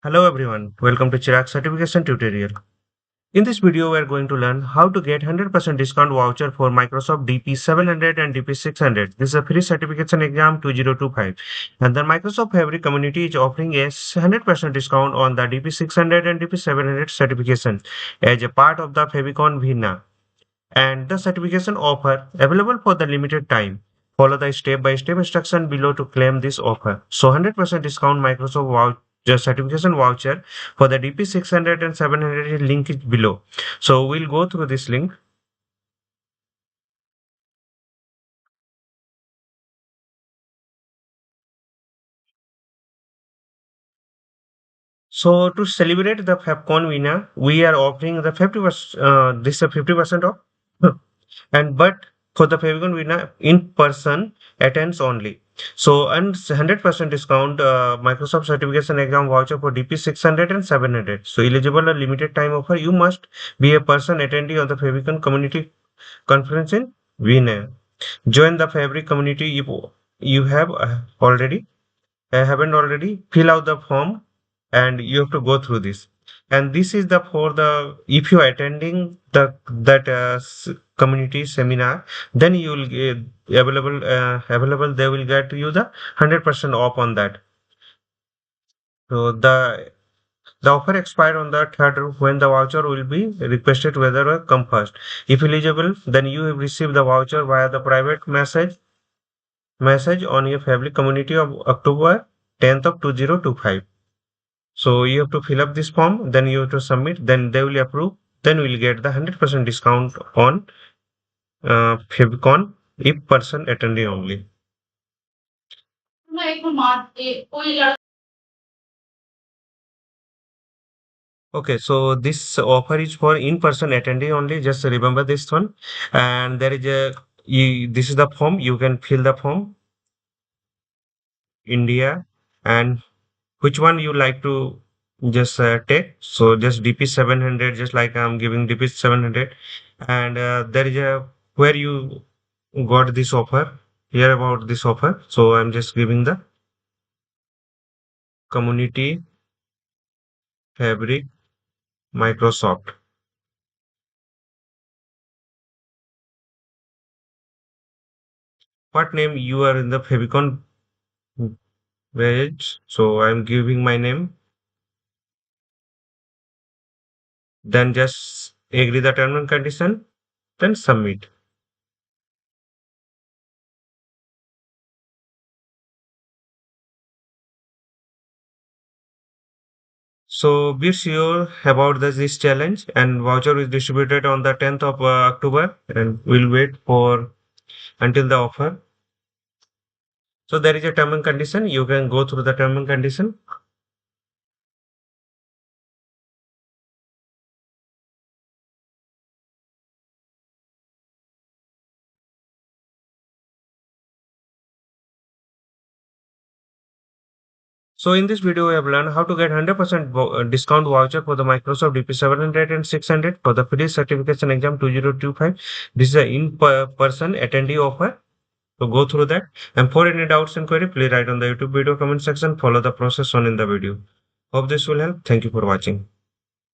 Hello everyone, welcome to Chirag certification tutorial. In this video, we are going to learn how to get 100% discount voucher for Microsoft DP-700 and DP-600. This is a free certification exam 2025. And the Microsoft Fabric community is offering a 100% discount on the DP-600 and DP-700 certification as a part of the Fabicon Vienna. And the certification offer available for the limited time. Follow the step-by-step instruction below to claim this offer. So 100% discount Microsoft voucher certification voucher for the DP600 and 700 link is below. So we'll go through this link. So to celebrate the FabCon Vienna, we are offering the 50%, this is 50% off. And but for the Fabicon Vienna in person attends only. So and 100% discount Microsoft certification exam voucher for DP600 and 700. So eligible a limited time offer. You must be a person attendee of the Fabicon community conference in Vienna. Join the Fabric community if you have already haven't already. Fill out the form and you have to go through this. And this is the for the if you are attending the that community seminar, then you will get available. They will get you the 100% off on that. So the offer expire on the third when the voucher will be requested whether come first. If eligible, then you will receive the voucher via the private message on your Fabric community of October 10th of 2025. So you have to fill up this form, then you have to submit, then they will approve, then we will get the 100% discount on Fabicon if person attending only. Okay, so this offer is for in-person attendee only. Just remember this one. And there is this is the form. You can fill the form, India, and which one you like to just take. So just DP-700, just like I'm giving DP-700. And there is a where you got this offer, hear about this offer. So I'm just giving the community fabric Microsoft. What name you are in the Fabicon page? So I'm giving my name. Then just agree the term and condition. Then submit. So be sure about this challenge, and voucher is distributed on the 10th of October, and we'll wait for until the offer. So there is a term and condition. You can go through the term and condition. So in this video, we have learned how to get 100% discount voucher for the Microsoft DP-700 and 600 for the free certification exam 2025. This is an in-person attendee offer. So go through that. And for any doubts and query, please write on the YouTube video comment section. Follow the process shown in the video. Hope this will help. Thank you for watching.